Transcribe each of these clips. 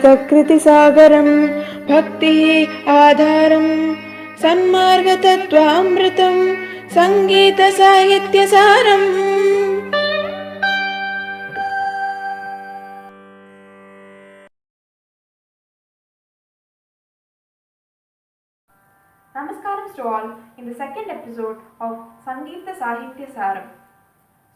कृतिसागरं भक्तिः आधारं सन्मार्गतत्त्वामृतं सङ्गीतसाहित्यसारम्. Namaskaram to all in the second episode of Sangeetha Saahithya Saaram.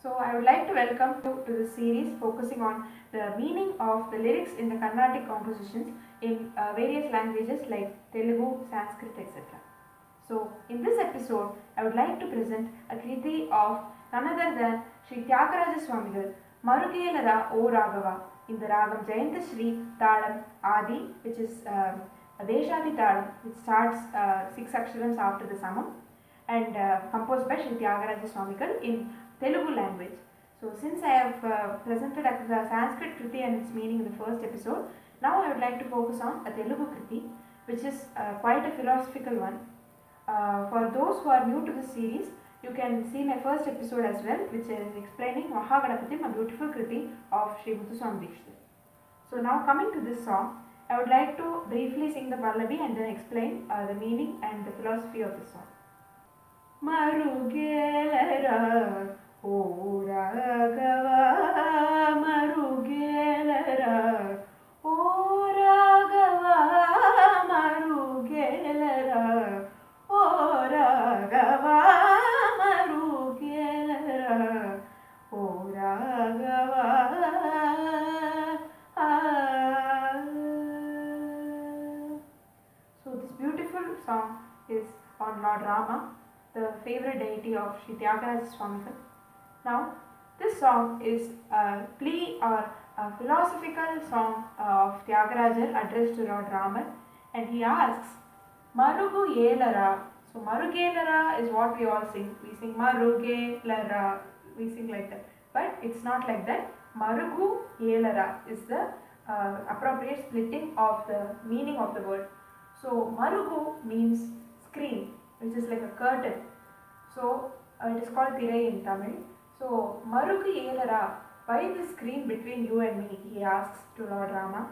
So I would like to welcome you to this series focusing on the meaning of the lyrics in the Carnatic compositions in various languages like Telugu, Sanskrit, etc. So in this episode, I would like to present a Krithi of none other than Sri Thyagaraja Swamigal, Marugelara O Raghava, in the Ragam Jayanta Shri Talam Adi, which is Deshadi Talam, which starts 6 aksharams after the samam, and composed by Sri Thyagaraja Swamigal in Telugu language. So since I have presented the Sanskrit Krithi and its meaning in the first episode, now I would like to focus on a Telugu Krithi, which is quite a philosophical one. For those who are new to this series, you can see my first episode as well, which is explaining Mahaganapathim, a beautiful Krithi of Sri Muthuswami Dikshit. So now coming to this song, I would like to briefly sing the Pallavi and then explain the meaning and the philosophy of the song. Marugelara O Raghava, Marugelara O Raghava, Marugelara O Raghava, Marugelara O Raghava. So this beautiful song is on Lord Rama, the favorite deity of Sri Thyagaraja Swamigal. Now, this song is a plea or a philosophical song of Thyagaraja addressed to Lord Rama, and he asks, Marugelara. So Marugelara is what we all sing. We sing Marugelara, we sing like that. But it's not like that. Marugelara is the appropriate splitting of the meaning of the word. So Marugu means screen, which is like a curtain. So it is called Thirai in Tamil. So Marugelara, why the screen between you and me? He asks to Lord Rama.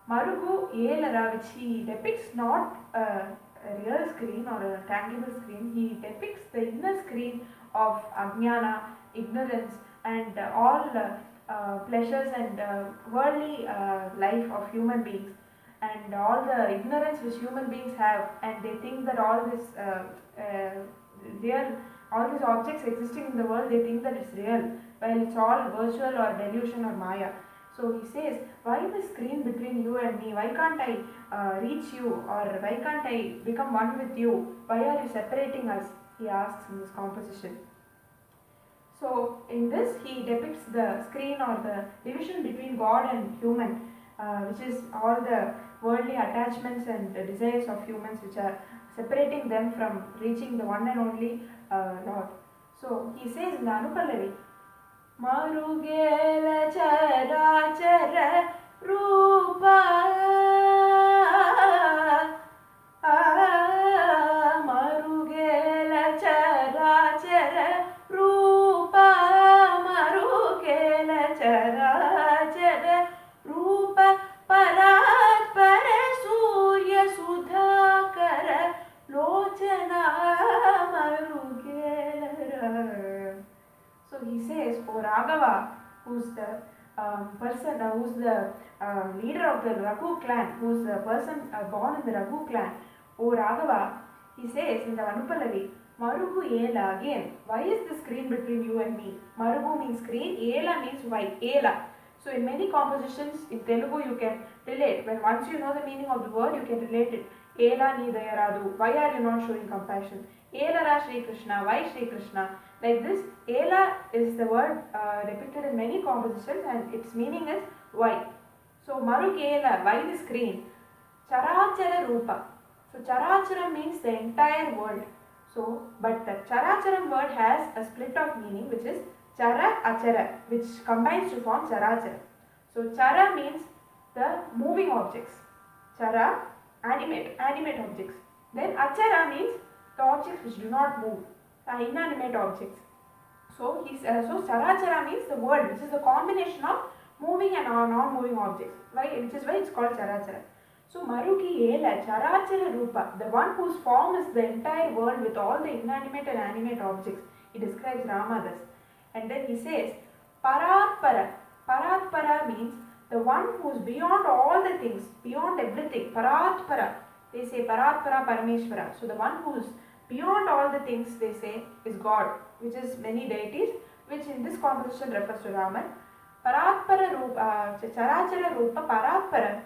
Marugelara, which he depicts not a real screen or a tangible screen, he depicts the inner screen of Ajnana, ignorance, and all pleasures and worldly life of human beings, and all the ignorance which human beings have, and they think that all this all these objects existing in the world, they think that it's real, while it's all virtual or delusion or maya. So he says, why the screen between you and me? Why can't I reach you, or why can't I become one with you? Why are you separating us? He asks in this composition. So in this he depicts the screen or the division between God and human, which is all the worldly attachments and desires of humans, which are separating them from reaching the one and only Lord. So he says in the Anupallavi, Marugela charachara rupa, Marugela charachara rupa, Marugela charachara rupa, parat pare surya sudhakara lochana Marugelara. So he says, O Raghava, who's the person, who's the leader of the Raghu clan, who's the person born in the Raghu clan, O Raghava, he says in the Anupallavi, Marugelara, again, why is the screen between you and me? Marugu means screen, Ela means why, Ela. So in many compositions in Telugu you can relate. When once you know the meaning of the word, you can relate it. Ela ni dayaradu, why are you not showing compassion? Elara Shri Krishna, why Shri Krishna? Like this, Ela is the word depicted in many compositions, and its meaning is why. So Marugela, why the screen? Charachara Rupa. So Charachara means the entire world. So, but the Characharam word has a split of meaning, which is Chara Achara, which combines to form Charachara. So Chara means the moving objects. Chara, animate objects. Then Achara means the objects which do not move, inanimate objects. So Charachara means the world, which is a combination of moving and non-moving objects, which is why it's called Charachara. So Marugelara Charachara Rupa, the one whose form is the entire world with all the inanimate and animate objects. He describes Rama thus. And then he says, Paratpara. Paratpara means the one who is beyond all the things, beyond everything. Paratpara. They say Paratpara Parameshwara. So the one who is beyond all the things, they say, is God, which is many deities, which in this composition refers to Raman. Paratpara Rupa, Charachara Rupa Paratpara.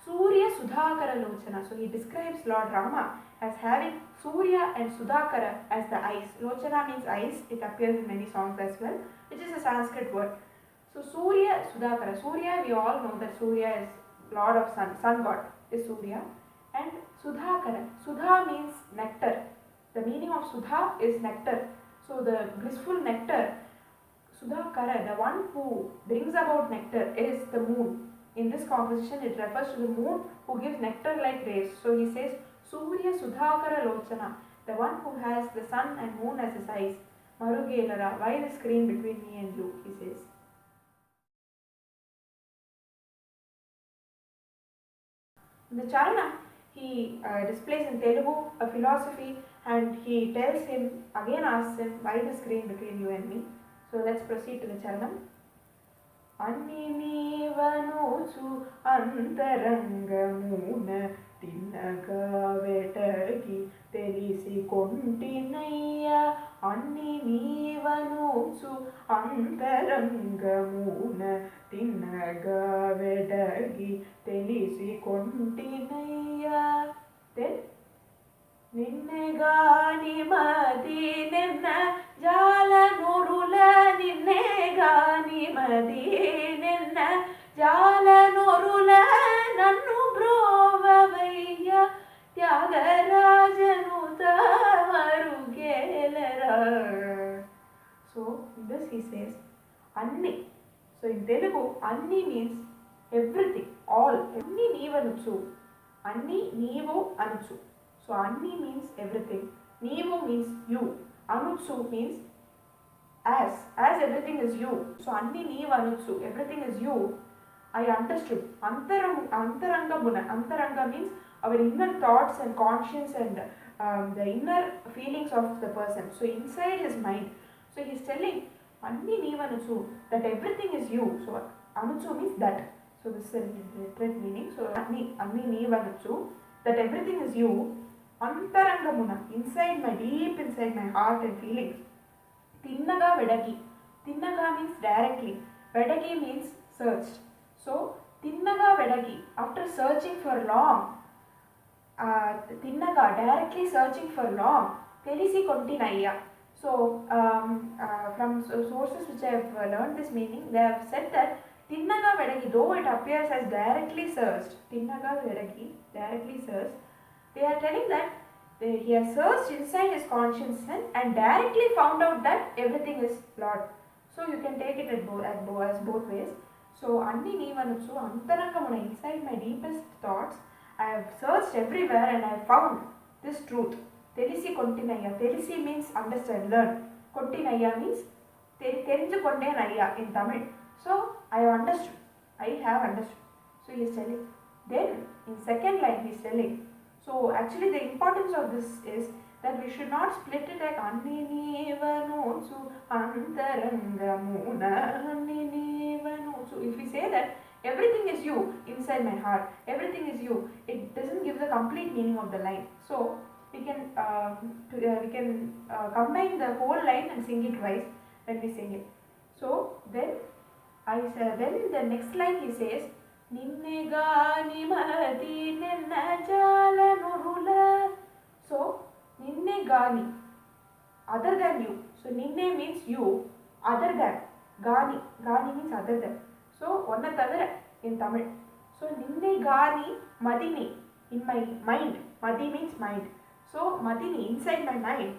Surya Sudhakara Lochana. So he describes Lord Rama as having Surya and Sudhakara as the eyes. Lochana means eyes. It appears in many songs as well, which is a Sanskrit word. So Surya Sudhakara. Surya, we all know that Surya is Lord of Sun. Sun God is Surya. And Sudhakara. Sudha means nectar. The meaning of Sudha is nectar. So the blissful nectar, Sudhakara, the one who brings about nectar, is the moon. In this composition, it refers to the moon who gives nectar-like rays. So he says, Surya Sudhakara Lochana, the one who has the sun and moon as his eyes. Marugelara, why the screen between me and you, he says. In the Charana, he displays in Telugu a philosophy, and he tells him, again asks him, why the screen between you and me. So let's proceed to the Charanam. Anni neevanuchu antarangamuna tinnaga vetagi telisi kontinayya. Anni neevanuchu antarangamuna tinnaga vetagi telisi kontinayya. Then Ninnegani madi nenna jala norula. Ninnegani madi nenna jala norula. Nannu brovavayya Thyagaraja Marugelara. So in this he says Anni. So in Telugu, Anni means everything, all. Anni neevanuchu. Anni neevu anuchu. So Anni means everything. Neevu means you. Anuchu means as everything is you. So Anni neevu anuchu, everything is you. I understood. Antarangamuna. Antaranga means our inner thoughts and conscience and the inner feelings of the person. So inside his mind. So he is telling Anni neevu anuchu, that everything is you. So anuchu means that. So this is the literal meaning. So Anni neevu anuchu, that everything is you. Antarangamuna, deep inside my heart and feelings. Tinnaga Vedagi. Tinnaga means directly. Vedagi means searched. So Tinnaga Vedagi, after searching for long, Tinnaga, directly searching for long, Telisi Kontinaya. So from sources which I have learned this meaning, they have said that Tinnaga Vedagi, though it appears as directly searched, Tinnaga Vedagi, directly searched, they are telling that he has searched inside his conscience and directly found out that everything is Lord. So you can take it as both ways. So Anni neevanuchu antarangamuna, inside my deepest thoughts, I have searched everywhere and I have found this truth. Telisi kontinaya. Telisi means understand, learn. Kontinaya means therinju kondenaya in Tamil. So I have understood. I have understood. So he is telling. Then in second line he is telling. So actually the importance of this is that we should not split it like Anni neevanuchu antarangamuna. Anni neevanuchu. If we say that everything is you inside my heart, everything is you, it doesn't give the complete meaning of the line. So we can combine the whole line and sing it twice when we sing it. So then in the next line he says, Ninnegani madi nenna jala norula. So Ninnegani, other than you. So Ninne means you, other than. Gani means other than. So onna thavira in Tamil. So Ninnegani madini, in my mind. Madi means mind. So madini, inside my mind.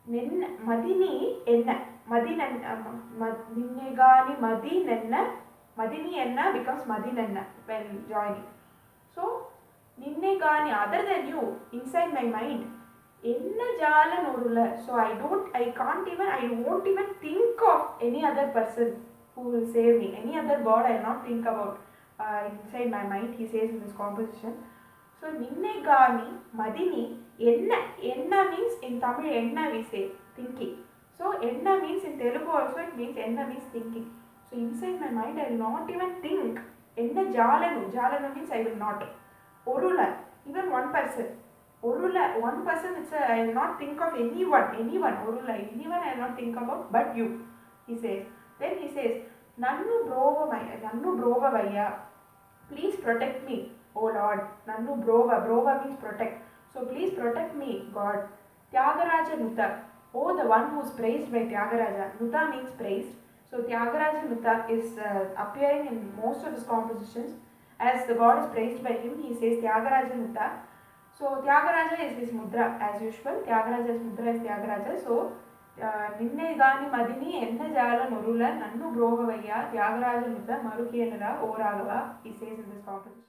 Madini enna. Ninnegani madi nenna. Madini enna becomes madinenna when joining. So Ninnegani, other than you, inside my mind. Enna jala norula. So I won't even think of any other person. who will save me. Any other god I will not think about inside my mind, he says in this composition. So Ninne Gani Madini Enna. Enna means in Tamil Enna we say thinking. So Enna means in Telugu also it means Enna means thinking. So inside my mind I will not even think. Enna Jalanu. Jalanu means I will not. Orula. Even one person. Orula. One person, I will not think of anyone. Orula. Anyone I will not think about but you. He says. Then he says, Nannu Brova Vaya. Please protect me, O Lord. Nannu Brova. Brova means protect. So please protect me, God. Thyagaraja Nuta. Oh, the one who is praised by Thyagaraja. Nuta means praised. So Thyagaraja Nuta is appearing in most of his compositions. As the God is praised by him, he says Thyagaraja Nuta. So Thyagaraja is his mudra as usual. Thyagaraja's mudra is Thyagaraja. So Ninne Gani Madini Enna Jala Norula Nannu Brovavaya Thyagaraja Nuta Marugelara O Raghava, he says in this composition.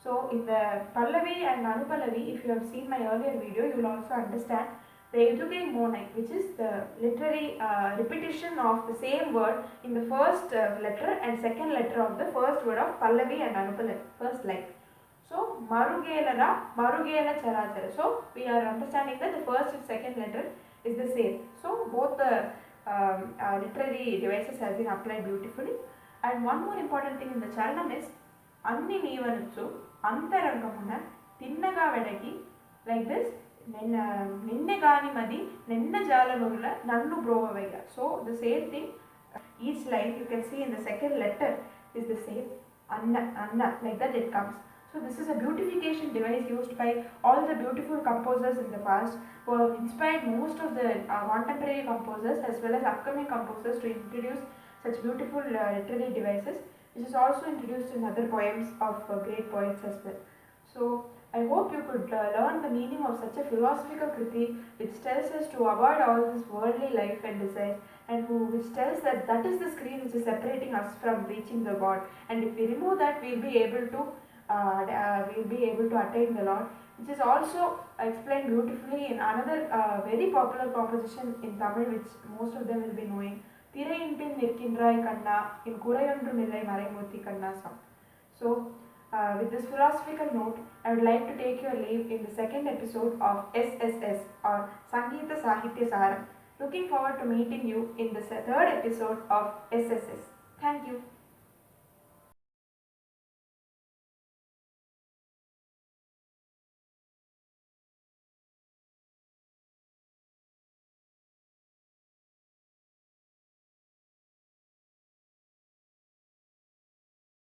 So in the Pallavi and Anupallavi, if you have seen my earlier video, you will also understand the educating monai, which is the literary repetition of the same word in the first letter and second letter of the first word of Pallavi and Anupallavi, first line. So Marugelara, Marugela Charachara. So we are understanding that the first and second letter is the same. So both the literary devices have been applied beautifully. And one more important thing in the charanam is Anni Neevanutsu, Antarangamuna, Tinnaga Vedagi, like this. Ninne Gani Madi, Nenna Jala Nurula, Nannu Brovavaya. So the same thing, each line you can see in the second letter is the same. Anna, like that it comes. So this is a beautification device used by all the beautiful composers in the past who have inspired most of the contemporary composers as well as upcoming composers to introduce such beautiful literary devices, which is also introduced in other poems of great poets as well. So I hope you could learn the meaning of such a philosophical kriti which tells us to avoid all this worldly life and desires, and which tells that is the screen which is separating us from reaching the God, and if we remove that we will be able to attain the Lord, which is also explained beautifully in another very popular composition in Tamil which most of them will be knowing, Thirayinpin Nirkindrai Kanna in Kurayondru Nillai Maraimurthy Kanna song. So with this philosophical note, I would like to take your leave in the second episode of SSS or Sangeetha Saahithya Saaram. Looking forward to meeting you in the third episode of SSS. Thank you.